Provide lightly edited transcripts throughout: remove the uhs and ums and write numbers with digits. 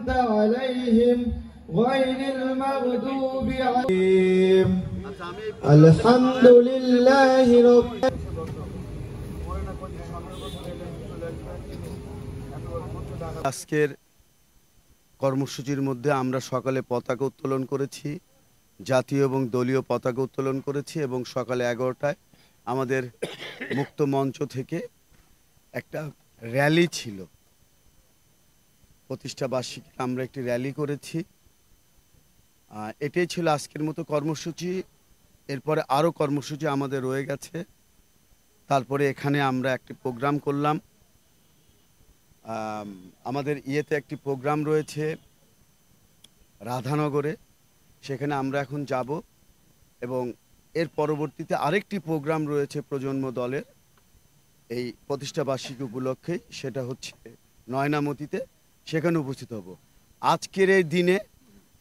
أنعمت عليهم غير المغضوب عليهم الحمد لله رب আজকের কর্মসূচির মধ্যে আমরা সকালে পতাকা উত্তোলন করেছি, জাতীয় এবং দলীয় পতাকা উত্তোলন করেছি এবং সকালে 11টায় আমাদের মুক্ত মঞ্চ থেকে একটা র্যালি ছিল। প্রতিষ্ঠা বার্ষিকী আমরা একটি র্যালি করেছি। এটাই ছিল আজকের মতো কর্মসূচি। এরপরে আরও কর্মসূচি আমাদের রয়ে গেছে। তারপরে এখানে আমরা একটি প্রোগ্রাম করলাম। আমাদের ইয়েতে একটি প্রোগ্রাম রয়েছে রাধানগরে, সেখানে আমরা এখন যাব এবং এর পরবর্তীতে আরেকটি প্রোগ্রাম রয়েছে প্রজন্ম দলের এই প্রতিষ্ঠা বার্ষিকী উপলক্ষে, সেটা হচ্ছে নয়নামতিতে, সেখানে উপস্থিত হব। আজকের এই দিনে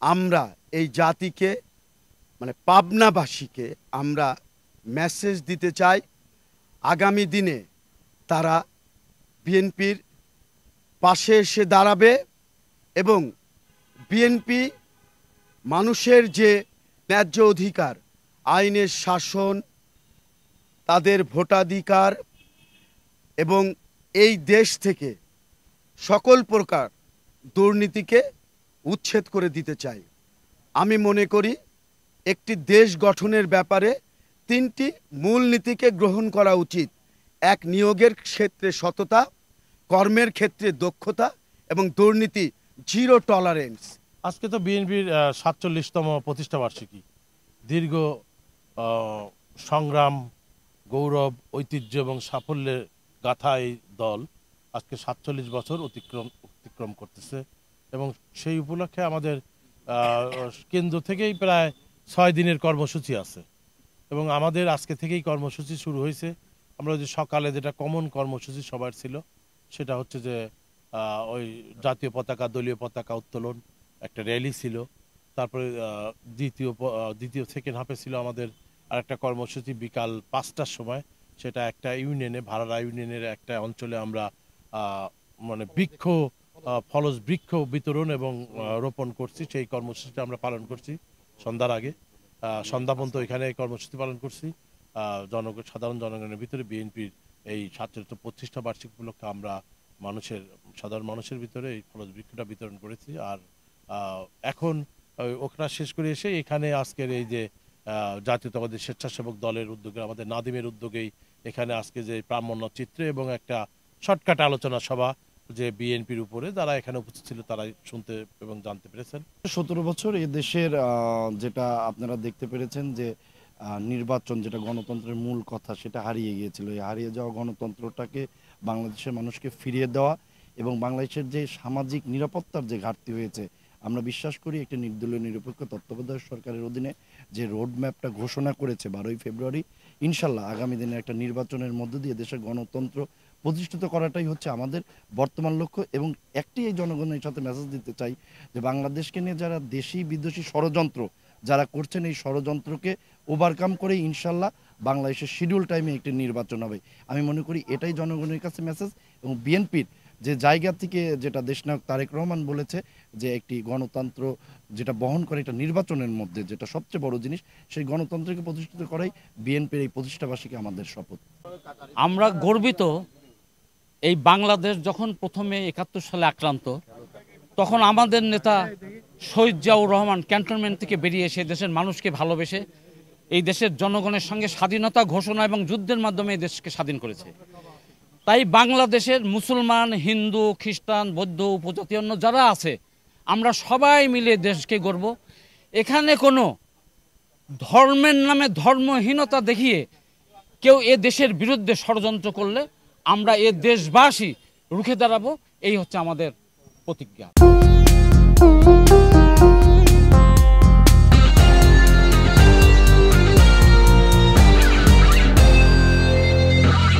আমরা এই জাতিকে মানে পাবনাবাসীকে আমরা মেসেজ দিতে চাই, আগামী দিনে তারা বিএনপির পাশে এসে দাঁড়াবে এবং বিএনপি মানুষের যে ন্যায্য অধিকার, আইনের শাসন, তাদের ভোটাধিকার এবং এই দেশ থেকে সকল প্রকার দুর্নীতিকে উচ্ছেদ করে দিতে চাই। আমি মনে করি একটি দেশ গঠনের ব্যাপারে 3টি মূলনীতিকে গ্রহণ করা উচিত। এক, নিয়োগের ক্ষেত্রে সততা, কর্মের ক্ষেত্রে দক্ষতা এবং দুর্নীতি জিরো টলারেন্স। আজকে তো বিএনপির 47তম প্রতিষ্ঠা বার্ষিকী। দীর্ঘ সংগ্রাম, গৌরব, ঐতিহ্য এবং সাফল্যের গাথা এই দল আজকে 47 বছর অতিক্রম করতেছে এবং সেই উপলক্ষে আমাদের কেন্দ্র থেকেই প্রায় 6 দিনের কর্মসূচি আছে এবং আমাদের আজকে থেকেই কর্মসূচি শুরু হয়েছে। আমরা যে সকালে যেটা কমন কর্মসূচি সবার ছিল সেটা হচ্ছে যে ওই জাতীয় পতাকা, দলীয় পতাকা উত্তোলন, একটা র্যালি ছিল। তারপরে দ্বিতীয় সেকেন্ড হাফে ছিল আমাদের আরেকটা কর্মসূচি বিকাল 5টার সময়, সেটা একটা ইউনিয়নে, ভাড়ারা ইউনিয়নের একটা অঞ্চলে আমরা মানে ফলস বৃক্ষ বিতরণ এবং রোপণ করছি। সেই কর্মসূচিটা আমরা পালন করছি সন্ধ্যার আগে, সন্ধ্যা পর্যন্ত এখানে কর্মসূচি পালন করছি। সাধারণ জনগণের ভিতরে বিএনপির এই 47 প্রতিষ্ঠা বার্ষিকী উপলক্ষে আমরা সাধারণ মানুষের ভিতরে এই ফলস বৃক্ষটা বিতরণ করেছি। আর এখন ওখানে শেষ করে এসে এখানে আজকের এই যে জাতীয়তাবাদী স্বেচ্ছাসেবক দলের উদ্যোগে, আমাদের নাদিমের উদ্যোগেই এখানে আজকে যে প্রামাণ্য চিত্র এবং একটা শর্টকাট আলোচনা সভা যে বিএনপির উপরে যারা এখানে উপস্থিত ছিল তারাই শুনতে এবং জানতে পেরেছেন। 17 বছর এই দেশের যেটা আপনারা দেখতে পেরেছেন যে নির্বাচন, যেটা গণতন্ত্রের মূল কথা, সেটা হারিয়ে গিয়েছিল। এই হারিয়ে যাওয়া গণতন্ত্রটাকে বাংলাদেশের মানুষকে ফিরিয়ে দেওয়া এবং বাংলাদেশের যে সামাজিক নিরাপত্তার যে ঘাটতি হয়েছে, আমরা বিশ্বাস করি একটি নির্দলীয় নিরপেক্ষ তত্ত্বাবধায়ক সরকারের অধীনে যে রোডম্যাপটা ঘোষণা করেছে 12ই ফেব্রুয়ারি, ইনশাল্লাহ আগামী দিনে একটা নির্বাচনের মধ্য দিয়ে দেশের গণতন্ত্র প্রতিষ্ঠিত করাটাই হচ্ছে আমাদের বর্তমান লক্ষ্য। এবং একটি এই জনগণের সাথে মেসেজ দিতে চাই যে বাংলাদেশকে নিয়ে যারা দেশি বিদেশি ষড়যন্ত্র যারা করছেন, এই ষড়যন্ত্রকে ওভারকাম করে ইনশাল্লাহ বাংলাদেশের শিডিউল টাইমে একটি নির্বাচন হবে। আমি মনে করি এটাই জনগণের কাছে মেসেজ। এবং বিএনপির যে জায়গা থেকে যেটা দেশনায়ক তারেক রহমান বলেছে যে একটি গণতন্ত্র যেটা বহন করে এটা নির্বাচনের মধ্যে, যেটা সবচেয়ে বড় জিনিস, সেই গণতন্ত্রকে প্রতিষ্ঠিত করাই বিএনপির এই প্রতিষ্ঠা বার্ষিকী আমাদের শপথ। আমরা গর্বিত। এই বাংলাদেশ যখন প্রথমে 71 সালে আক্রান্ত, তখন আমাদের নেতা শহীদ জিয়াউর রহমান ক্যান্টনমেন্ট থেকে বেরিয়ে এসে দেশের মানুষকে ভালোবেসে এই দেশের জনগণের সঙ্গে স্বাধীনতা ঘোষণা এবং যুদ্ধের মাধ্যমে এই দেশকে স্বাধীন করেছে। তাই বাংলাদেশের মুসলমান, হিন্দু, খ্রিস্টান, বৌদ্ধ, উপজাতি অন্য যারা আছে, আমরা সবাই মিলে দেশকে গর্ব। এখানে কোনো ধর্মের নামে ধর্মহীনতা দেখিয়ে কেউ এ দেশের বিরুদ্ধে ষড়যন্ত্র করলে আমরা এ দেশবাসী রুখে দাঁড়াবো, এই হচ্ছে আমাদের প্রতিজ্ঞা।